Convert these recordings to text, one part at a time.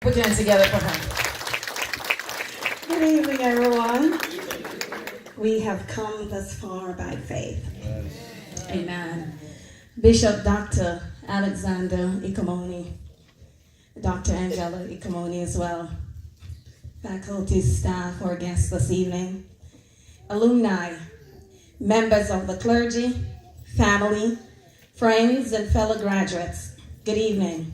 Put your hands together for her. Good evening, everyone. We have come thus far by faith. Amen. Bishop Dr. Alexander Ikamoni, Dr. Angela Ikamoni as well, faculty, staff, or guests this evening, alumni, members of the clergy, family, friends, and fellow graduates. Good evening.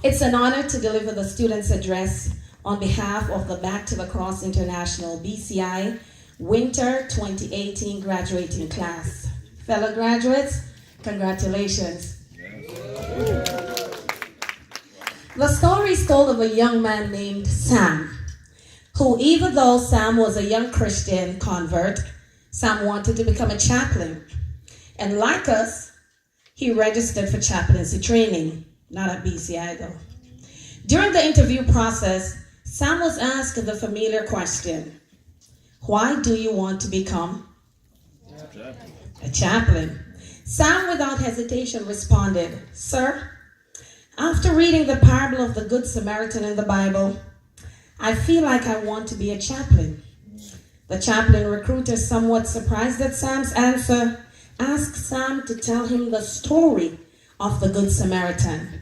It's an honor to deliver the student's address on behalf of the Back to the Cross International BCI Winter 2018 graduating class. Fellow graduates, congratulations. The story is told of a young man named Sam, who, even though Sam was a young Christian convert, Sam wanted to become a chaplain. And like us, he registered for chaplaincy training. Not at BCI though. During the interview process, Sam was asked the familiar question, why do you want to become a chaplain? Sam, without hesitation, responded, Sir, after reading the parable of the Good Samaritan in the Bible, I feel like I want to be a chaplain. The chaplain recruiter, somewhat surprised at Sam's answer, asked Sam to tell him the story of the Good Samaritan.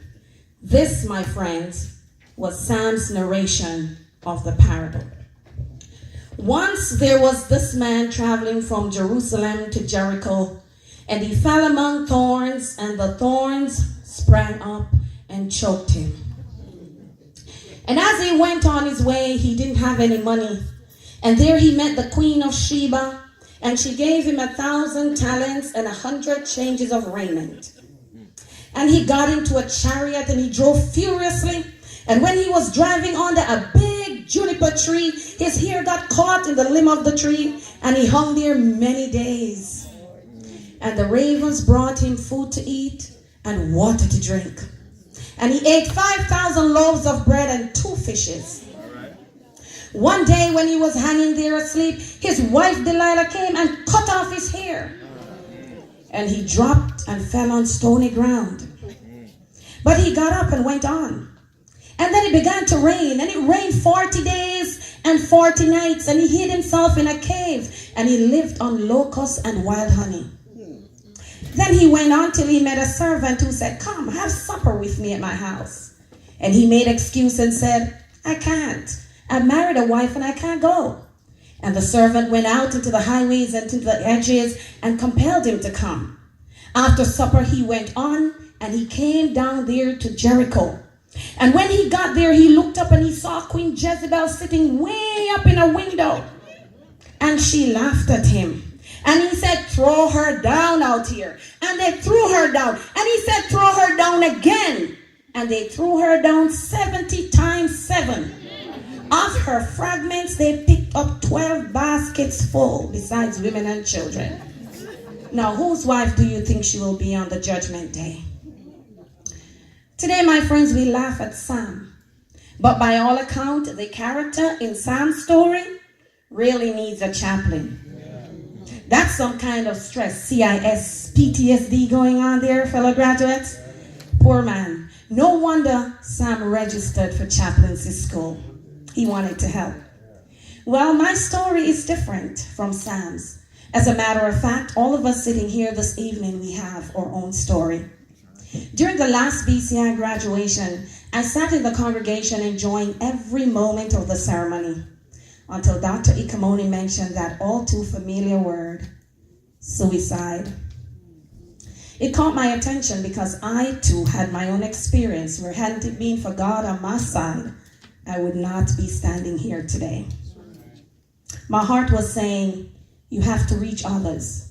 This, my friends, was Sam's narration of the parable. Once there was this man traveling from Jerusalem to Jericho, and he fell among thorns, and the thorns sprang up and choked him. And as he went on his way, he didn't have any money. And there he met the Queen of Sheba, and she gave him 1,000 talents and 100 changes of raiment. And he got into a chariot and he drove furiously. And when he was driving under a big juniper tree, his hair got caught in the limb of the tree, and he hung there many days. And the ravens brought him food to eat and water to drink. And he ate 5,000 loaves of bread and 2 fishes. One day when he was hanging there asleep, his wife Delilah came and cut off his hair. And he dropped and fell on stony ground. But he got up and went on. And then it began to rain, and it rained 40 days and 40 nights, and he hid himself in a cave, and he lived on locusts and wild honey. Then he went on till he met a servant who said, Come, have supper with me at my house. And he made excuse and said, I can't. I married a wife and I can't go. And the servant went out into the highways and to the edges and compelled him to come. After supper he went on, and he came down there to Jericho. And when he got there, he looked up and he saw Queen Jezebel sitting way up in a window. And she laughed at him. And he said, throw her down out here. And they threw her down. And he said, throw her down again. And they threw her down 70 times 7. Of her fragments, they picked up 12 baskets full, besides women and children. Now, whose wife do you think she will be on the judgment day? Today, my friends, we laugh at Sam. But by all accounts, the character in Sam's story really needs a chaplain. That's some kind of stress, CIS, PTSD going on there, fellow graduates. Poor man. No wonder Sam registered for chaplaincy school. He wanted to help. Well, my story is different from Sam's. As a matter of fact, all of us sitting here this evening, we have our own story. During the last BCI graduation, I sat in the congregation enjoying every moment of the ceremony until Dr. Ikamoni mentioned that all too familiar word, suicide. It caught my attention because I too had my own experience where, hadn't it been for God on my side, I would not be standing here today. My heart was saying, you have to reach others.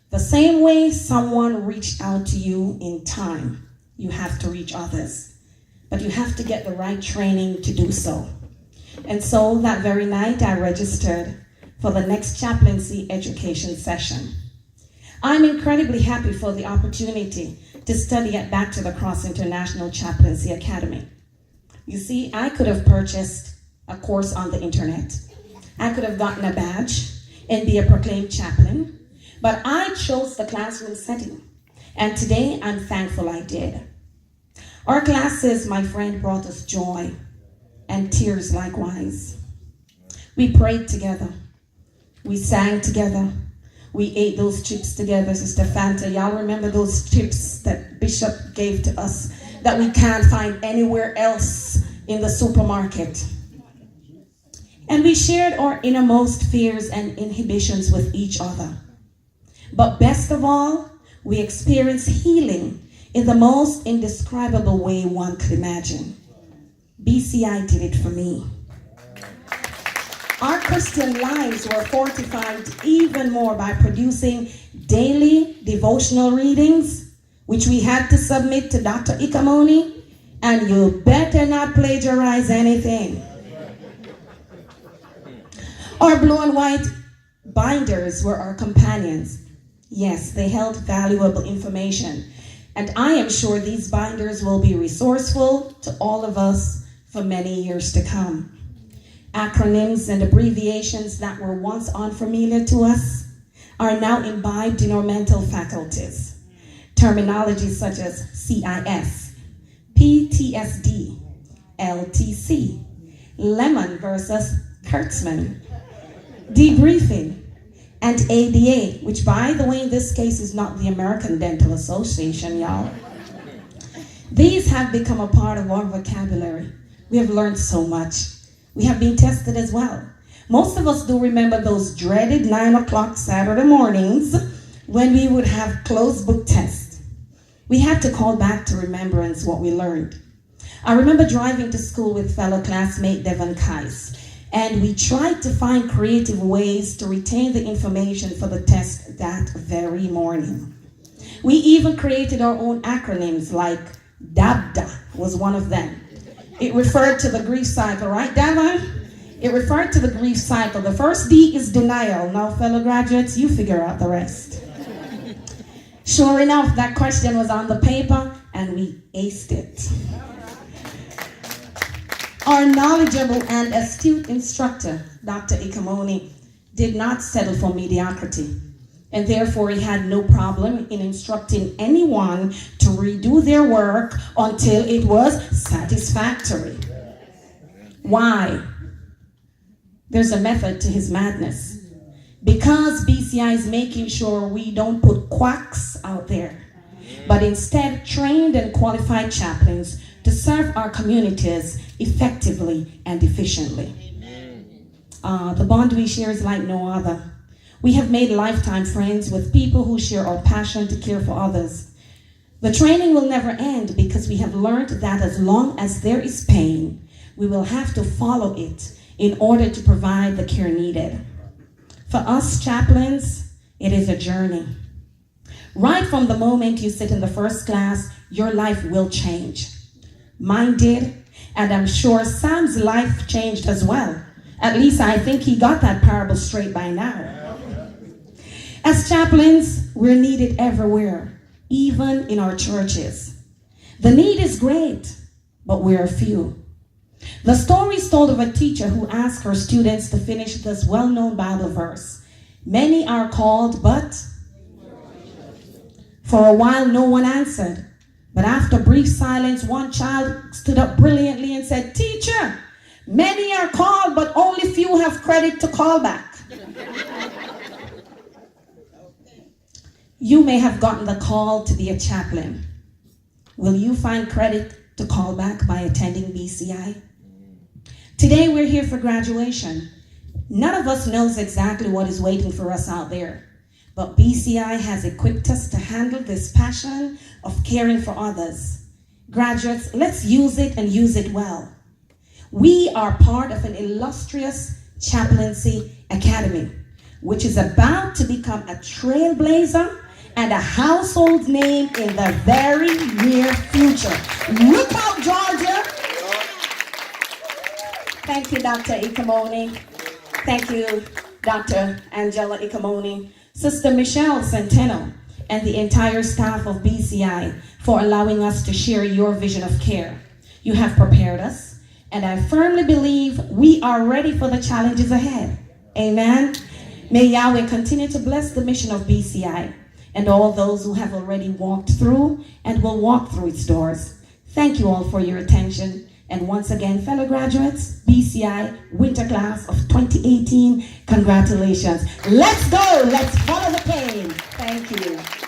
The same way someone reached out to you in time, you have to reach others. But you have to get the right training to do so. And so that very night, I registered for the next chaplaincy education session. I'm incredibly happy for the opportunity to study at Back to the Cross International Chaplaincy Academy. You see, I could have purchased a course on the internet. I could have gotten a badge and be a proclaimed chaplain, but I chose the classroom setting. And today, I'm thankful I did. Our classes, my friend, brought us joy and tears likewise. We prayed together. We sang together. We ate those chips together, Sister Fanta. Y'all remember those chips that Bishop gave to us that we can't find anywhere else in the supermarket? And we shared our innermost fears and inhibitions with each other. But best of all, we experienced healing in the most indescribable way one could imagine. BCI did it for me. Our Christian lives were fortified even more by producing daily devotional readings, which we had to submit to Dr. Ikamoni, and you better not plagiarize anything. Our blue and white binders were our companions. Yes, they held valuable information, and I am sure these binders will be resourceful to all of us for many years to come. Acronyms and abbreviations that were once unfamiliar to us are now imbibed in our mental faculties. Terminology such as CIS, PTSD, LTC, Lemon versus Kurtzman, debriefing, and ADA, which by the way in this case is not the American Dental Association, y'all. These have become a part of our vocabulary. We have learned so much. We have been tested as well. Most of us do remember those dreaded 9 o'clock Saturday mornings when we would have closed book tests. We had to call back to remembrance what we learned. I remember driving to school with fellow classmate Devon Kais, and we tried to find creative ways to retain the information for the test that very morning. We even created our own acronyms, like DABDA was one of them. It referred to the grief cycle, right, Devon? It referred to the grief cycle. The first D is denial. Now, fellow graduates, you figure out the rest. Sure enough, that question was on the paper, and we aced it. Our knowledgeable and astute instructor, Dr. Ikamoni, did not settle for mediocrity, and therefore he had no problem in instructing anyone to redo their work until it was satisfactory. Why? There's a method to his madness. Because BCI is making sure we don't put quacks out there, but instead trained and qualified chaplains to serve our communities effectively and efficiently. The bond we share is like no other. We have made lifetime friends with people who share our passion to care for others. The training will never end because we have learned that as long as there is pain, we will have to follow it in order to provide the care needed. For us chaplains, it is a journey. Right from the moment you sit in the first class, your life will change. Mine did, and I'm sure Sam's life changed as well. At least I think he got that parable straight by now. As chaplains, we're needed everywhere, even in our churches. The need is great, but we're few. The story is told of a teacher who asked her students to finish this well-known Bible verse. Many are called, but for a while no one answered. But after brief silence, one child stood up brilliantly and said, "Teacher, many are called, but only few have credit to call back." You may have gotten the call to be a chaplain. Will you find credit to call back by attending BCI? Today we're here for graduation. None of us knows exactly what is waiting for us out there, but BCI has equipped us to handle this passion of caring for others. Graduates, let's use it and use it well. We are part of an illustrious Chaplaincy Academy, which is about to become a trailblazer and a household name in the very near future. Look out, Georgia! Thank you, Dr. Ikamoni. Thank you, Dr. Angela Ikamoni, Sister Michelle Centeno, and the entire staff of BCI for allowing us to share your vision of care. You have prepared us, and I firmly believe we are ready for the challenges ahead. Amen. May Yahweh continue to bless the mission of BCI and all those who have already walked through and will walk through its doors. Thank you all for your attention. And once again, fellow graduates, BCI Winter Class of 2018, congratulations. Let's go. Let's follow the pain. Thank you.